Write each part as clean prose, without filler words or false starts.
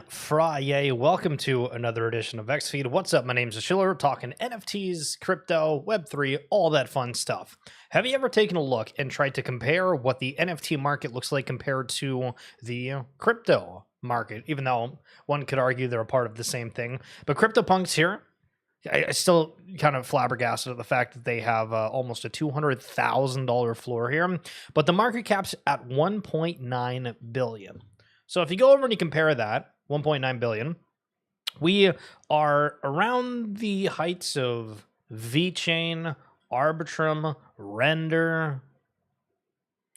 Friday. Welcome to another edition of XFeed. What's up? My name's Schiller, talking NFTs, crypto, Web3, all that fun stuff. Have you ever taken a look and tried to compare what the NFT market looks like compared to the crypto market, even though one could argue they're a part of the same thing? But CryptoPunks here, I still kind of flabbergasted at the fact that they have almost a $200,000 floor here, but the market cap's at 1.9 billion. So if you go over and you compare that, 1.9 billion, we are around the heights of VeChain, Arbitrum, Render.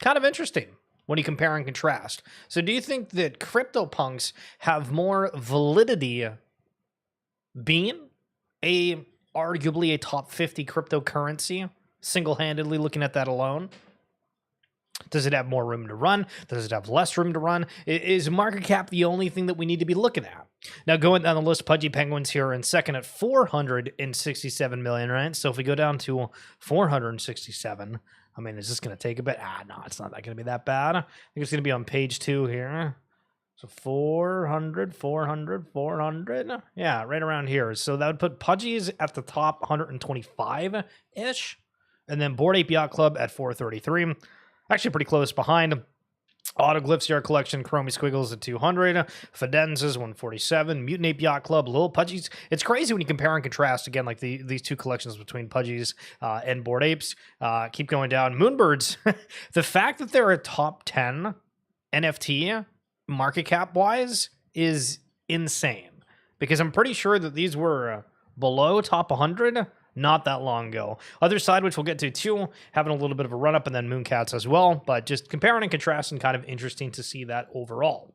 Kind of interesting when you compare and contrast. So do you think that CryptoPunks have more validity being arguably a top 50 cryptocurrency, single-handedly looking at that alone? Does it have more room to run? Does it have less room to run? Is market cap the only thing that we need to be looking at? Now, going down the list, Pudgy Penguins here in second at 467 million, right? So if we go down to 467, I mean, is this going to take a bit? No, it's not going to be that bad. I think it's going to be on page 2 here. So 400. Yeah, right around here. So that would put Pudgy's at the top 125-ish. And then Bored Ape Yacht Club at 433. Actually pretty close behind. Autoglyphs Yard Collection, Chromie Squiggles at 200. Fidenzas 147. Mutant Ape Yacht Club, Little Pudgy's. It's crazy when you compare and contrast, again, like these two collections between Pudgy's and Bored Apes. Keep going down. Moonbirds, the fact that they're a top 10 NFT market cap wise is insane, because I'm pretty sure that these were below top 100 not that long ago. Other side, which we'll get to too, having a little bit of a run up, and then Mooncats as well, but just comparing and contrasting, kind of interesting to see that overall.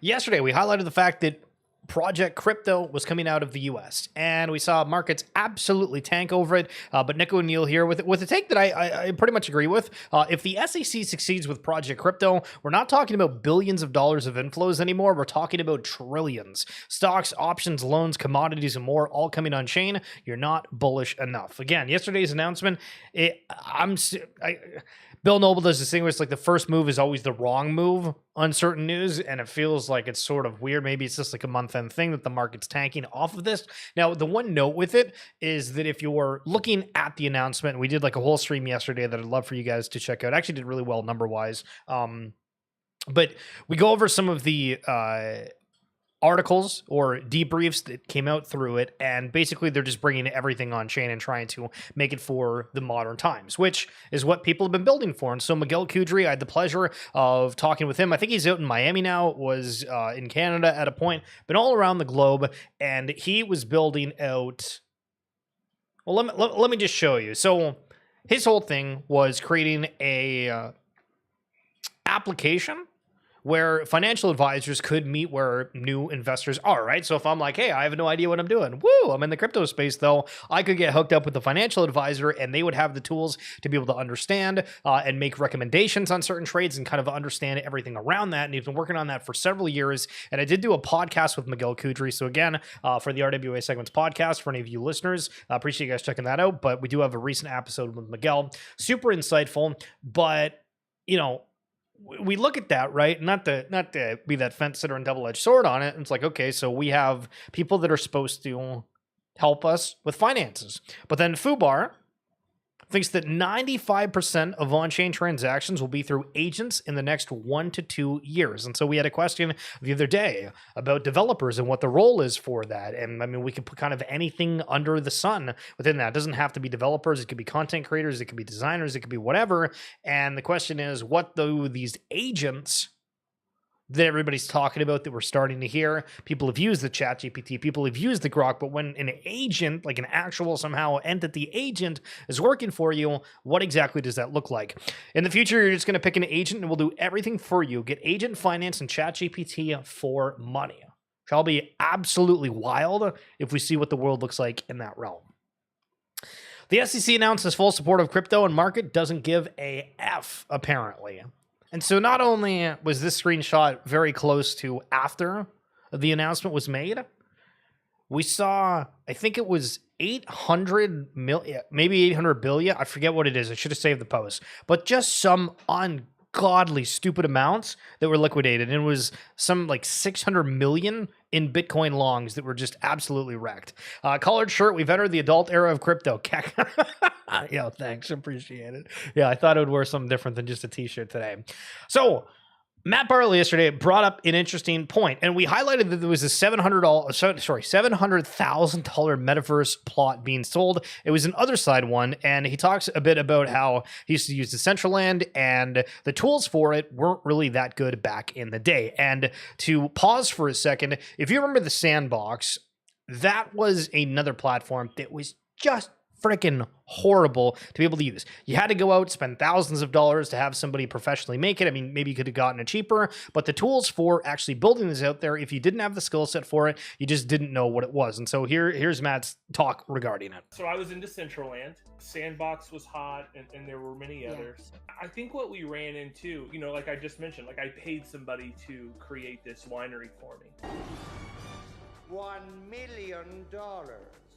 Yesterday we highlighted the fact that Project Crypto was coming out of the US, and we saw markets absolutely tank over it. But Nick O'Neill here with a take that I pretty much agree with. If the SEC succeeds with Project Crypto, we're not talking about billions of dollars of inflows anymore. We're talking about trillions. Stocks, options, loans, commodities, and more all coming on chain. You're not bullish enough. Again, yesterday's announcement, Bill Noble does this thing where it's like the first move is always the wrong move on certain news, and it feels like it's sort of weird. Maybe it's just like a month-end thing that the market's tanking off of this. Now, the one note with it is that if you're looking at the announcement, we did like a whole stream yesterday that I'd love for you guys to check out. Actually did really well number-wise. But we go over some of the articles or debriefs that came out through it, and basically they're just bringing everything on chain and trying to make it for the modern times, which is what people have been building for. And so Miguel Kudry, I had the pleasure of talking with him. I think he's out in Miami now, was in Canada at a point, been all around the globe, and he was building out, well, let me just show you. So his whole thing was creating a application where financial advisors could meet where new investors are, right? So if I'm like, hey, I have no idea what I'm doing. Woo, I'm in the crypto space though. I could get hooked up with the financial advisor, and they would have the tools to be able to understand and make recommendations on certain trades and kind of understand everything around that. And he's been working on that for several years. And I did do a podcast with Miguel Kudry. So again, for the RWA Segments podcast, for any of you listeners, I appreciate you guys checking that out. But we do have a recent episode with Miguel. Super insightful, but you know, we look at that, right? Not to be that fence sitter and double-edged sword on it. It's like, okay, so we have people that are supposed to help us with finances. But then Fubar thinks that 95% of on-chain transactions will be through agents in the next 1 to 2 years. And so we had a question the other day about developers and what the role is for that. And I mean, we could put kind of anything under the sun within that. It doesn't have to be developers. It could be content creators. It could be designers. It could be whatever. And the question is, what do these agents that everybody's talking about, that we're starting to hear? People have used the ChatGPT, people have used the Grok, but when an agent, like an actual somehow entity agent, is working for you, what exactly does that look like? In the future, you're just going to pick an agent and we'll do everything for you. Get agent finance and ChatGPT for money. Shall be absolutely wild if we see what the world looks like in that realm. The SEC announced its full support of crypto, and market doesn't give a F, apparently. And so not only was this screenshot very close to after the announcement was made, we saw, I think it was 800 million, maybe 800 billion. I forget what it is. I should have saved the post. But just some ungodly stupid amounts that were liquidated. And it was some like 600 million in Bitcoin longs that were just absolutely wrecked. Collared shirt, we've entered the adult era of crypto. Yo, thanks. Appreciate it. Yeah, I thought I would wear something different than just a t-shirt today. So Matt Bartley yesterday brought up an interesting point, and we highlighted that there was a $700,000 metaverse plot being sold. It was an other side one, and he talks a bit about how he used to use Decentraland, and the tools for it weren't really that good back in the day. And to pause for a second, if you remember the Sandbox, that was another platform that was just freaking horrible to be able to use. You had to go out, spend thousands of dollars to have somebody professionally make it. I mean, maybe you could have gotten it cheaper, but the tools for actually building this out there, if you didn't have the skill set for it, you just didn't know what it was. And so here's Matt's talk regarding it. So I was into Decentraland. Sandbox was hot, and there were many others. I think what we ran into, you know, like I just mentioned, like I paid somebody to create this winery for me. $1 million.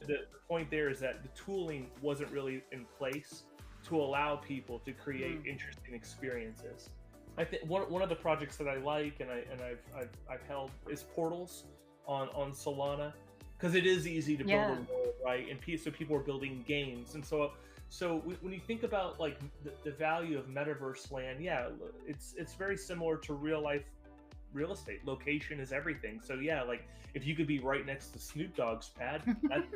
The point there is that the tooling wasn't really in place to allow people to create interesting experiences. I think one of the projects that I like and I've held is portals on Solana, because it is easy to build a world, right? And so people are building games, and so when you think about like the value of metaverse land, yeah, it's very similar to real life real estate. Location is everything. So yeah, like if you could be right next to Snoop Dogg's pad, that's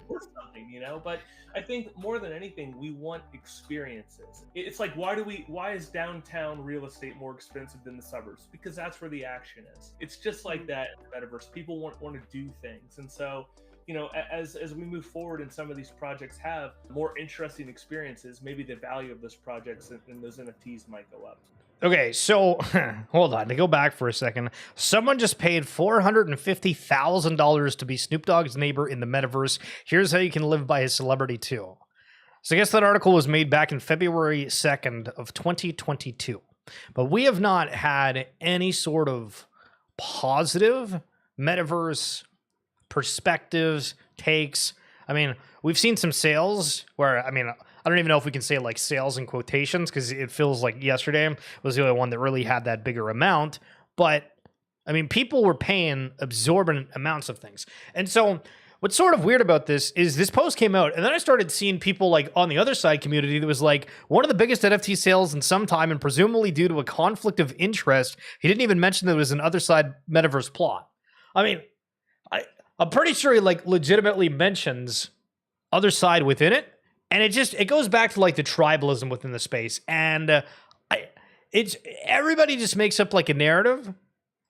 worth something, you know. But I think more than anything, we want experiences. It's like, why is downtown real estate more expensive than the suburbs? Because that's where the action is. It's just like that in the metaverse. People want to do things, and so, you know, as we move forward and some of these projects have more interesting experiences, maybe the value of those projects and those NFTs might go up. Okay, so hold on. To go back for a second, someone just paid $450,000 to be Snoop Dogg's neighbor in the metaverse. Here's how you can live by his celebrity too. So I guess that article was made back in February 2nd of 2022. But we have not had any sort of positive metaverse perspectives, takes. I mean, we've seen some sales where, I mean, I don't even know if we can say like sales in quotations, because it feels like yesterday was the only one that really had that bigger amount. But I mean, people were paying exorbitant amounts of things. And so what's sort of weird about this is this post came out, and then I started seeing people like on the other side community that was like, one of the biggest NFT sales in some time, and presumably due to a conflict of interest. He didn't even mention that it was an other side metaverse plot. I mean, I'm pretty sure he like legitimately mentions other side within it. And it goes back to like the tribalism within the space, and everybody just makes up like a narrative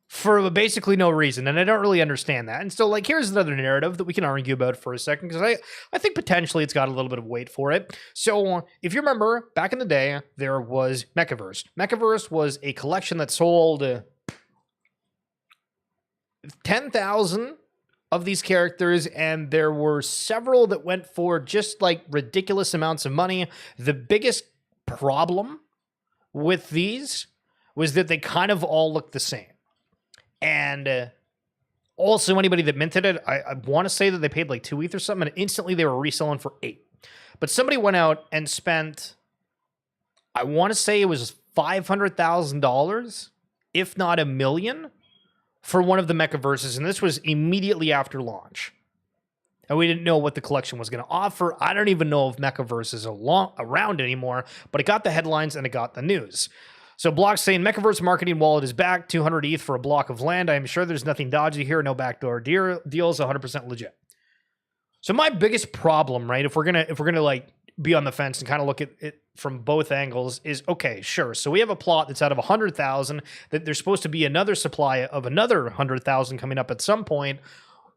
for basically no reason, and I don't really understand that. And so like here's another narrative that we can argue about for a second, because I think potentially it's got a little bit of weight for it. So if you remember back in the day, there was Mechaverse. Mechaverse was a collection that sold 10,000 of these characters, and there were several that went for just like ridiculous amounts of money. The biggest problem with these was that they kind of all looked the same. And also anybody that minted it, I want to say that they paid like 2 ETH or something, and instantly they were reselling for 8. But somebody went out and spent, I want to say it was $500,000, if not $1 million, for one of the Mechaverses, and this was immediately after launch. And we didn't know what the collection was going to offer. I don't even know if Mechaverse is around anymore, but it got the headlines and it got the news. So Block's saying, Mechaverse marketing wallet is back, 200 ETH for a block of land. I am sure there's nothing dodgy here, no backdoor deals, 100% legit. So my biggest problem, right, if we're gonna like be on the fence and kind of look at it from both angles, is okay, sure. So we have a plot that's out of 100,000, that there's supposed to be another supply of another 100,000 coming up at some point.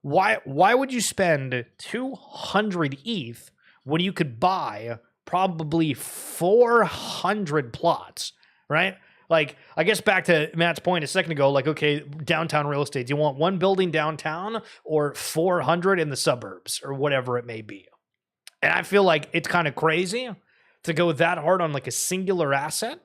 Why would you spend 200 ETH when you could buy probably 400 plots, right? Like, I guess back to Matt's point a second ago, like, okay, downtown real estate. Do you want one building downtown or 400 in the suburbs or whatever it may be? And I feel like it's kind of crazy to go that hard on like a singular asset.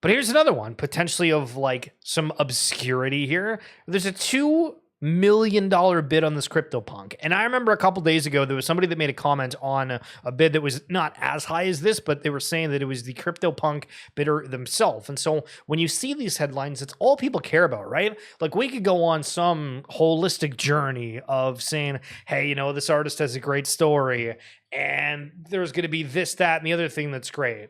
But here's another one, potentially of like some obscurity here. There's a 2 million bid on this CryptoPunk. And I remember a couple days ago, there was somebody that made a comment on a bid that was not as high as this, but they were saying that it was the CryptoPunk bidder themselves. And so when you see these headlines, it's all people care about, right? Like we could go on some holistic journey of saying, hey, you know, this artist has a great story and there's going to be this, that, and the other thing that's great.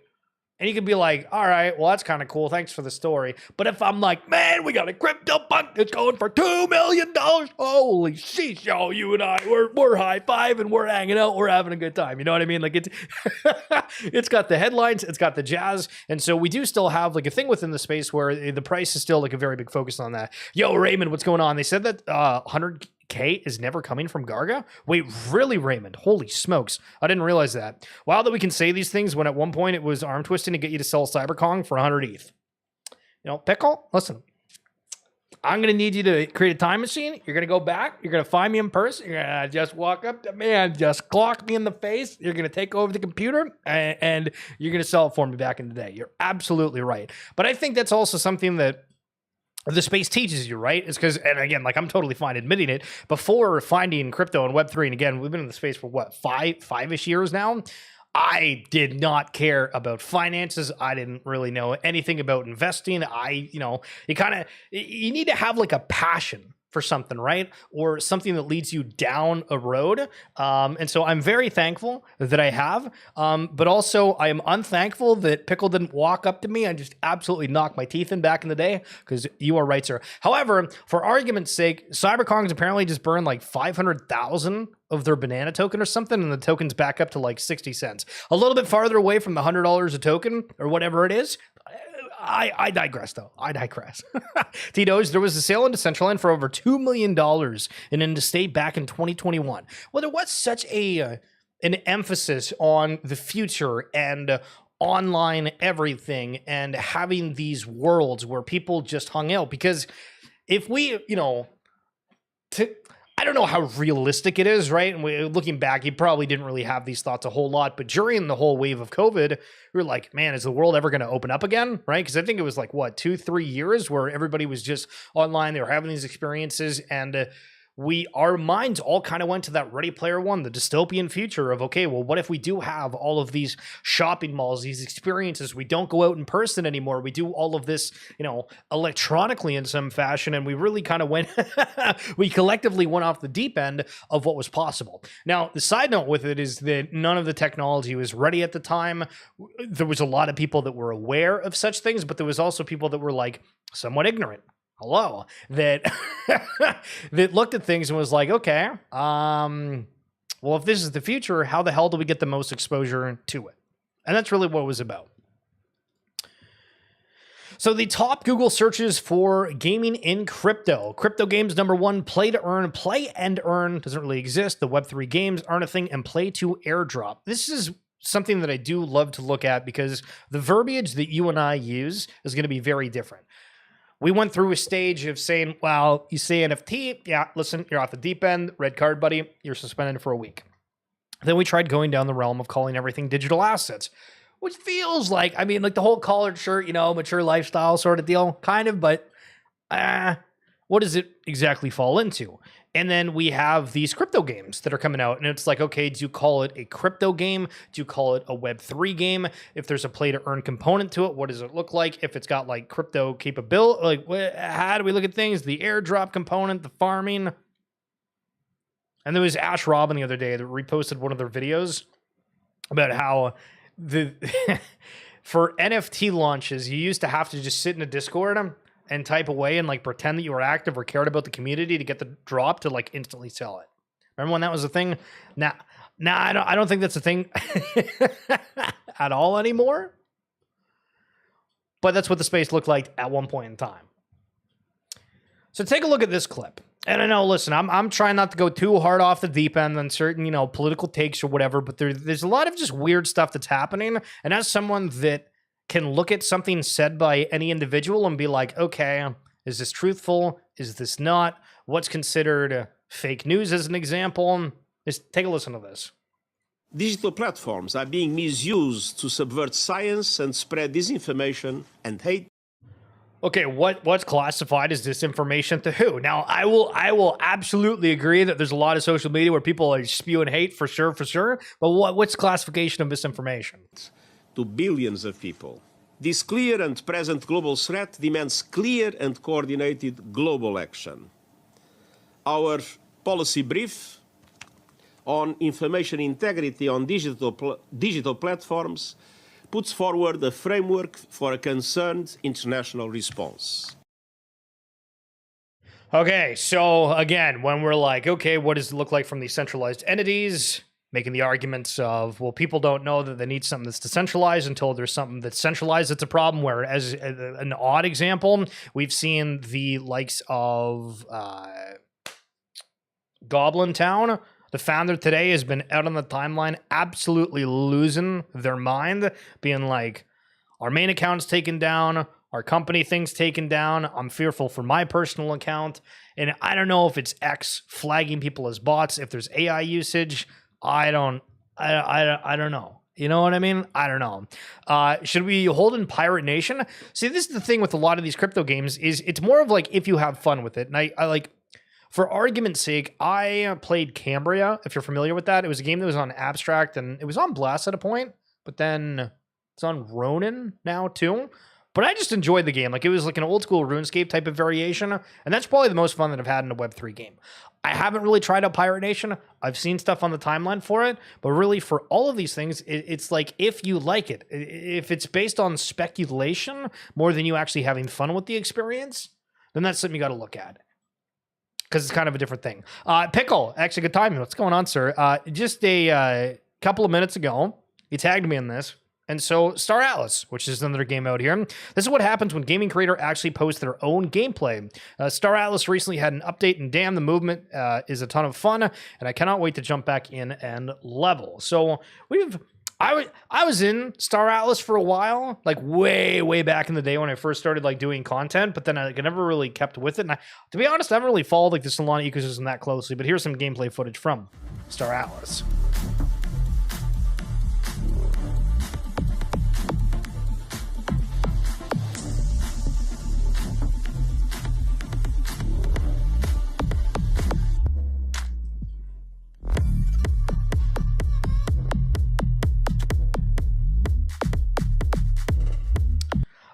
And you could be like, all right, well, that's kind of cool. Thanks for the story. But if I'm like, man, we got a CryptoPunk that's going for $2 million. Holy sheesh, yo, you and I, we're high-fiving, we're hanging out, we're having a good time. You know what I mean? Like it's got the headlines, it's got the jazz. And so we do still have like a thing within the space where the price is still like a very big focus on that. Yo, Raymond, what's going on? They said that 100K is never coming from Garga? Wait, really, Raymond? Holy smokes. I didn't realize that. Wow, that we can say these things when at one point it was arm twisting to get you to sell CyberKong for 100 ETH. You know, Pickle, listen. I'm going to need you to create a time machine. You're going to go back. You're going to find me in person. You're going to just walk up to me and just clock me in the face. You're going to take over the computer and you're going to sell it for me back in the day. You're absolutely right. But I think that's also something that the space teaches you, right? It's because, and again, like I'm totally fine admitting it, before finding crypto and Web3, and again, we've been in the space for what, five-ish years now? I did not care about finances. I didn't really know anything about investing. You need to have like a passion for something, right? Or something that leads you down a road. And so I'm very thankful that I have, but also I am unthankful that Pickle didn't walk up to me and just absolutely knock my teeth in back in the day, because you are right, sir. However, for argument's sake, CyberKong's apparently just burned like 500,000 of their banana token or something, and the token's back up to like 60 cents. A little bit farther away from the $100 a token or whatever it is. I digress, though. I digress. Tito's, there was a sale into Decentraland for over $2 million and into state back in 2021. Well, there was such an emphasis on the future and online everything and having these worlds where people just hung out. Because if we, I don't know how realistic it is, right? And looking back, you probably didn't really have these thoughts a whole lot. But during the whole wave of COVID, we were like, man, is the world ever going to open up again, right? Because I think it was like, 2-3 years where everybody was just online. They were having these experiences. And our minds all kind of went to that Ready Player One, the dystopian future of, okay, well, what if we do have all of these shopping malls, these experiences? We don't go out in person anymore. We do all of this, electronically in some fashion. And we really kind of we collectively went off the deep end of what was possible. Now, the side note with it is that none of the technology was ready at the time. There was a lot of people that were aware of such things, but there was also people that were like somewhat ignorant. Hello, that that looked at things and was like, okay, well, if this is the future, how the hell do we get the most exposure to it? And that's really what it was about. So the top Google searches for gaming in crypto. Crypto games #1, play to earn. Play and earn doesn't really exist. The Web3 games aren't a thing, and play to airdrop. This is something that I do love to look at because the verbiage that you and I use is going to be very different. We went through a stage of saying, well, you say NFT, yeah, listen, you're off the deep end, red card, buddy, you're suspended for a week. Then we tried going down the realm of calling everything digital assets, which feels like, like the whole collared shirt, mature lifestyle sort of deal, kind of, but what does it exactly fall into? And then we have these crypto games that are coming out, and it's like, okay, do you call it a crypto game? Do you call it a Web3 game? If there's a play to earn component to it, what does it look like? If it's got like crypto capability, like how do we look at things? The airdrop component, the farming. And there was Ash Robin the other day that reposted one of their videos about how for NFT launches, you used to have to just sit in a Discord and type away and like pretend that you were active or cared about the community to get the drop to like instantly sell it. Remember when that was a thing? Now I don't think that's a thing at all anymore. But that's what the space looked like at one point in time. So take a look at this clip. And I know, listen, I'm trying not to go too hard off the deep end on certain, political takes or whatever, but there's a lot of just weird stuff that's happening. And as someone that can look at something said by any individual and be like, okay, is this truthful? Is this not? What's considered fake news as an example? Just take a listen to this. Digital platforms are being misused to subvert science and spread disinformation and hate. Okay, what's classified as disinformation to who? Now, I will absolutely agree that there's a lot of social media where people are spewing hate for sure. But what's classification of misinformation? To billions of people. This clear and present global threat demands clear and coordinated global action. Our policy brief on information integrity on digital platforms puts forward a framework for a concerned international response. Okay, so again, when we're like, okay, what does it look like from these centralized entities? Making the arguments of, well, people don't know that they need something that's decentralized until there's something that's centralized that's a problem, where as an odd example, we've seen the likes of Goblin Town. The founder today has been out on the timeline absolutely losing their mind, being like, our main account's taken down, our company thing's taken down, I'm fearful for my personal account, and I don't know if it's X flagging people as bots, if there's AI usage, I don't know. You know what I mean? I don't know. Should we hold in Pirate Nation? See, this is the thing with a lot of these crypto games, is it's more of like if you have fun with it, and I like... For argument's sake, I played Cambria, if you're familiar with that. It was a game that was on Abstract, and it was on Blast at a point, but then it's on Ronin now too. But I just enjoyed the game. Like, it was like an old school RuneScape type of variation, and that's probably the most fun that I've had in a Web3 game. I haven't really tried out Pirate Nation. I've seen stuff on the timeline for it, but really for all of these things, it's like if you like it. If it's based on speculation more than you actually having fun with the experience, then that's something you got to look at, because it's kind of a different thing. Pickle, actually good timing. What's going on, sir? Just a couple of minutes ago, you tagged me in this. And so Star Atlas, which is another game out here, this is what happens when gaming creator actually posts their own gameplay. Star Atlas recently had an update, and damn, the movement is a ton of fun, and I cannot wait to jump back in and level. So I was in Star Atlas for a while, like way back in the day when I first started like doing content, but then I never really kept with it. And to be honest, I haven't really followed like the Solana ecosystem that closely, but here's some gameplay footage from Star Atlas.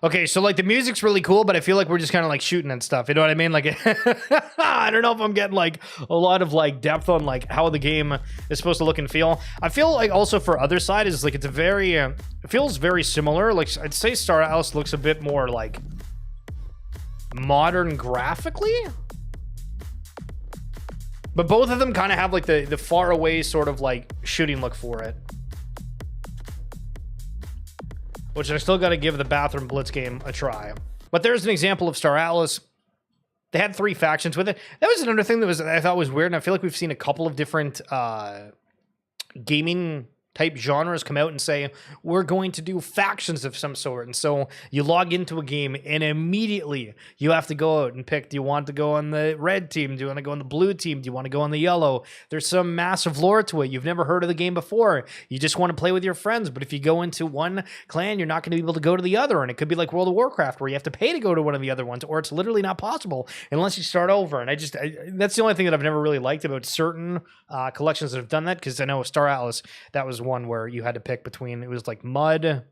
Okay, so like the music's really cool, but I feel like we're just kind of like shooting and stuff. You know what I mean? Like, I don't know if I'm getting like a lot of like depth on like how the game is supposed to look and feel. I feel like also for other side is like it's a very, it feels very similar. Like I'd say Star Atlas looks a bit more like modern graphically, but both of them kind of have like the far away sort of like shooting look for it, which I still got to give the Bathroom Blitz game a try. But there's an example of Star Atlas. They had 3 factions with it. That was another thing that I thought was weird, and I feel like we've seen a couple of different gaming type genres come out and say, we're going to do factions of some sort. And so you log into a game and immediately you have to go out and pick, do you want to go on the red team? Do you want to go on the blue team? Do you want to go on the yellow? There's some massive lore to it. You've never heard of the game before. You just want to play with your friends. But if you go into one clan, you're not going to be able to go to the other. And it could be like World of Warcraft where you have to pay to go to one of the other ones, or it's literally not possible unless you start over. And that's the only thing that I've never really liked about certain collections that have done that, because I know Star Atlas, that was one where you had to pick between, it was like Mud,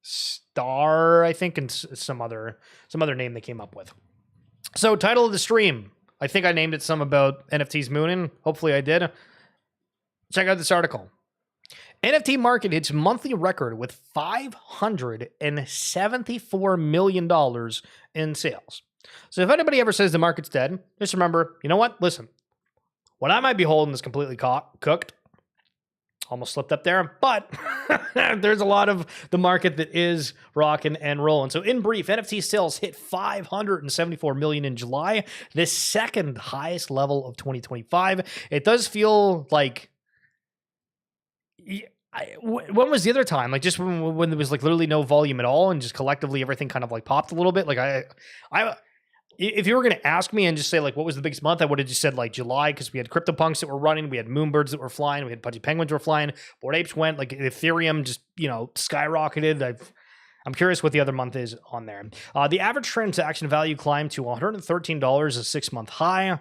Star, I think, and some other name they came up with. So title of the stream, I think I named it some about NFTs mooning. Hopefully I did. Check out this article. NFT market hits monthly record with $574 million in sales. So if anybody ever says the market's dead, just remember, you know what? Listen, what I might be holding is completely cooked. Almost slipped up there, but there's a lot of the market that is rocking and rolling. So in brief, NFT sales hit 574 million in July, the second highest level of 2025. It does feel like, when was the other time? Like just when there was like literally no volume at all, and just collectively everything kind of like popped a little bit. Like if you were going to ask me and just say like what was the biggest month, I would have just said like July, because we had CryptoPunks that were running, we had Moonbirds that were flying, we had Pudgy Penguins were flying, Bored Apes went, like Ethereum just, skyrocketed. I'm curious what the other month is on there. The average transaction value climbed to $113, a 6-month high.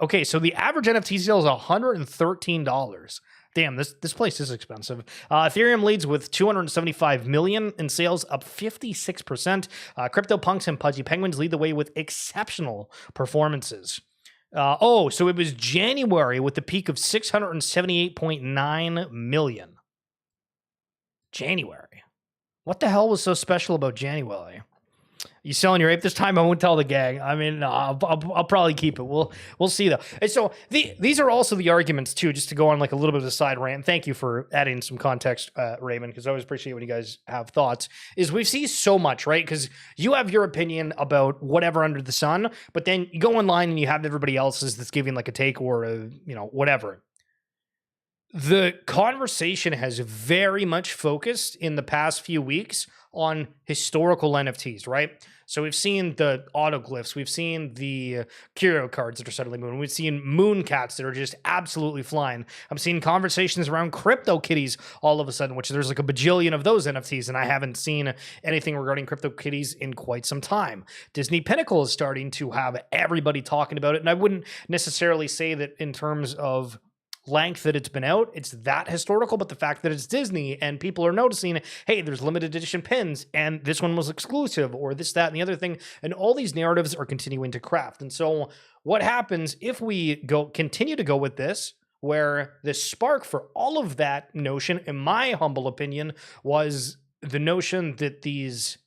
Okay, so the average NFT sale is $113. Damn, this place is expensive. Ethereum leads with 275 million in sales, up 56%. CryptoPunks and Pudgy Penguins lead the way with exceptional performances. So it was January with the peak of 678.9 million. January. What the hell was so special about January? You selling your ape this time? I won't tell the gang. I mean, no, I'll probably keep it. We'll see though. And so these are also the arguments too. Just to go on like a little bit of a side rant. Thank you for adding some context, Raymond, because I always appreciate when you guys have thoughts. Is we see so much, right? Because you have your opinion about whatever under the sun, but then you go online and you have everybody else's that's giving like a take or a whatever. The conversation has very much focused in the past few weeks on historical NFTs, right? So we've seen the autoglyphs, we've seen the curio cards that are suddenly moving, we've seen moon cats that are just absolutely flying. I'm seeing conversations around crypto kitties all of a sudden, which there's like a bajillion of those NFTs, and I haven't seen anything regarding crypto kitties in quite some time. Disney Pinnacle is starting to have everybody talking about it, and I wouldn't necessarily say that in terms of length that it's been out, it's that historical, but the fact that it's Disney and people are noticing, hey, there's limited edition pins and this one was exclusive or this, that, and the other thing. And all these narratives are continuing to craft. And so what happens if we continue to go with this, where the spark for all of that notion, in my humble opinion, was the notion that these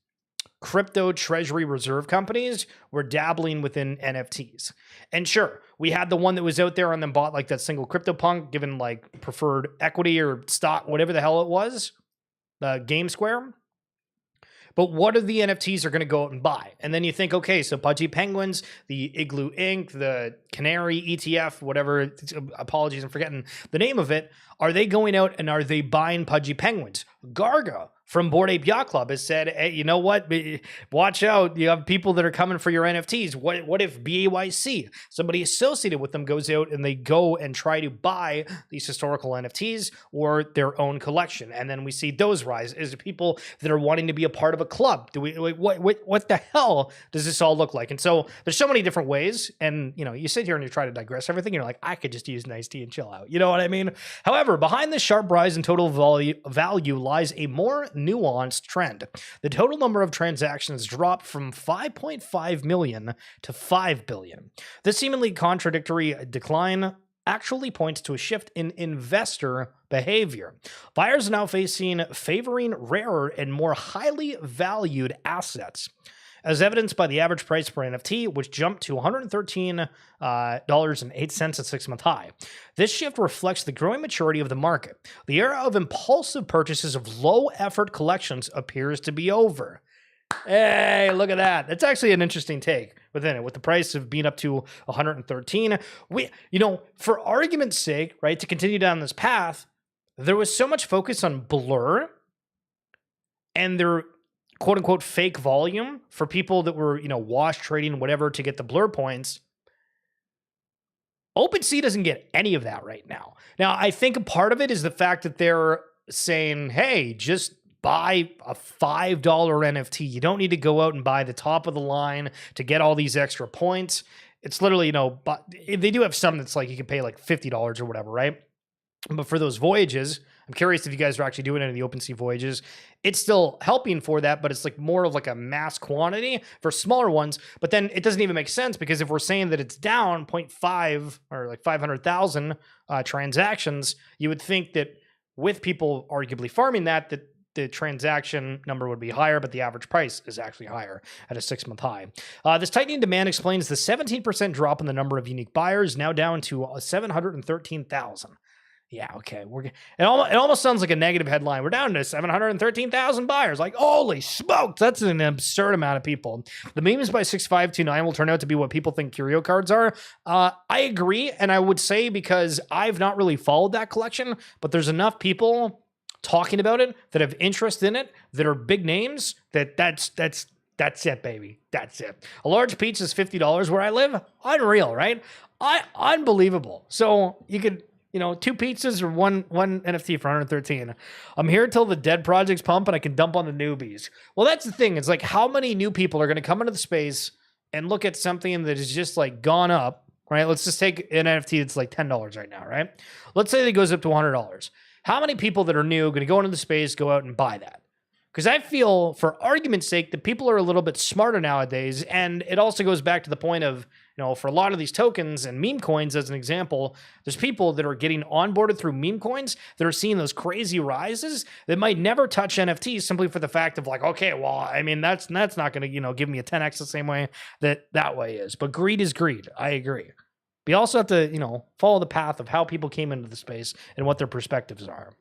crypto treasury reserve companies were dabbling within NFTs. And sure, we had the one that was out there and then bought like that single CryptoPunk, given like preferred equity or stock, whatever the hell it was, the Game Square. But what are the NFTs are going to go out and buy? And then you think, okay, so Pudgy Penguins, the Igloo Inc., the Canary ETF, whatever, apologies, I'm forgetting the name of it. Are they going out and are they buying Pudgy Penguins? Garga from Bored Ape Yacht Club has said, hey, you know what? Watch out. You have people that are coming for your NFTs. What if BAYC, somebody associated with them, goes out and they go and try to buy these historical NFTs or their own collection? And then we see those rise as people that are wanting to be a part of a club. Do we like what the hell does this all look like? And so there's so many different ways. And you sit here and you try to digress everything. You're like, I could just use an iced tea and chill out. You know what I mean? However, behind this sharp rise in total value lies a more nuanced trend. The total number of transactions dropped from 5.5 million to 5 billion. This seemingly contradictory decline actually points to a shift in investor behavior. Buyers are now favoring rarer and more highly valued assets, as evidenced by the average price per NFT, which jumped to $113.08 at 6-month high. This shift reflects the growing maturity of the market. The era of impulsive purchases of low-effort collections appears to be over. Hey, look at that. That's actually an interesting take within it, with the price of being up to 113. For argument's sake, right, to continue down this path, there was so much focus on Blur and their quote unquote fake volume for people that were, wash trading, whatever, to get the Blur points. OpenSea doesn't get any of that right now. Now, I think a part of it is the fact that they're saying, hey, just buy a $5 NFT. You don't need to go out and buy the top of the line to get all these extra points. It's literally, but they do have some that's like you can pay like $50 or whatever, right? But for those voyages, I'm curious if you guys are actually doing any of the OpenSea voyages. It's still helping for that, but it's like more of like a mass quantity for smaller ones. But then it doesn't even make sense, because if we're saying that it's down 0.5 or like 500,000 transactions, you would think that with people arguably farming that the transaction number would be higher, but the average price is actually higher at a 6-month high. This tightening demand explains the 17% drop in the number of unique buyers, now down to 713,000. Yeah, okay. It almost sounds like a negative headline. We're down to 713,000 buyers. Like, holy smokes, that's an absurd amount of people. The memes by 6529 will turn out to be what people think curio cards are. I agree, and I would say, because I've not really followed that collection, but there's enough people talking about it that have interest in it, that are big names, that's it, baby. That's it. A large pizza is $50 where I live. Unreal, right? Unbelievable. So you could 2 pizzas or one NFT for 113. I'm here till the dead projects pump and I can dump on the newbies. Well, that's the thing. It's like, how many new people are going to come into the space and look at something that is just like gone up, right? Let's just take an NFT that's like $10 right now, right? Let's say that it goes up to $100. How many people that are new are going to go into the space, go out and buy that? Because I feel, for argument's sake, that people are a little bit smarter nowadays. And it also goes back to the point of, for a lot of these tokens and meme coins, as an example, there's people that are getting onboarded through meme coins that are seeing those crazy rises that might never touch NFTs simply for the fact of like, okay, well, I mean, that's not going to, give me a 10x the same way that way is. But greed is greed. I agree. But you also have to, follow the path of how people came into the space and what their perspectives are.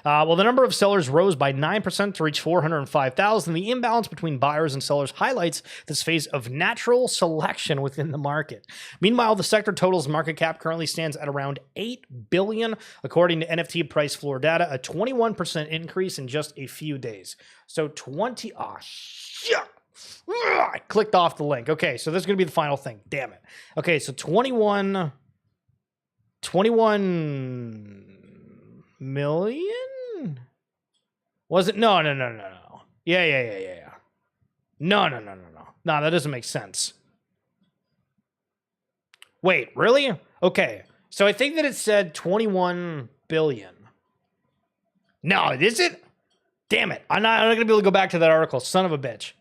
Well, the number of sellers rose by 9% to reach 405,000. The imbalance between buyers and sellers highlights this phase of natural selection within the market. Meanwhile, the sector total's market cap currently stands at around $8 billion, according to NFT price floor data, a 21% increase in just a few days. So I clicked off the link. Okay, so this is going to be the final thing. Damn it. Okay, so 21 million? Was it? No. Yeah. No. No, that doesn't make sense. Wait, really? Okay. So I think that it said 21 billion. No, is it? Damn it. I'm not going to be able to go back to that article. Son of a bitch.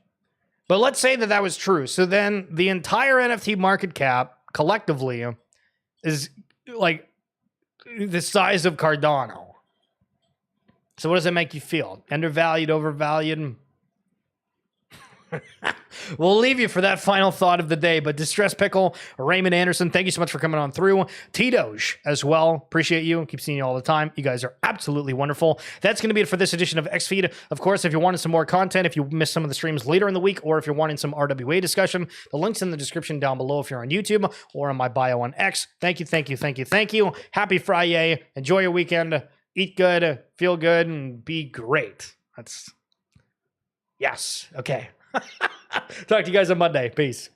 But let's say that was true. So then the entire NFT market cap collectively is like the size of Cardano. So what does that make you feel? Undervalued, overvalued? We'll leave you for that final thought of the day. But Distress Pickle, Raymond Anderson, thank you so much for coming on through. T-Doge as well. Appreciate you. Keep seeing you all the time. You guys are absolutely wonderful. That's going to be it for this edition of XFeed. Of course, if you're wanting some more content, if you missed some of the streams later in the week, or if you're wanting some RWA discussion, the link's in the description down below if you're on YouTube or on my bio on X. Thank you. Happy Friday. Enjoy your weekend. Eat good, feel good, and be great. Yes. Okay. Talk to you guys on Monday. Peace.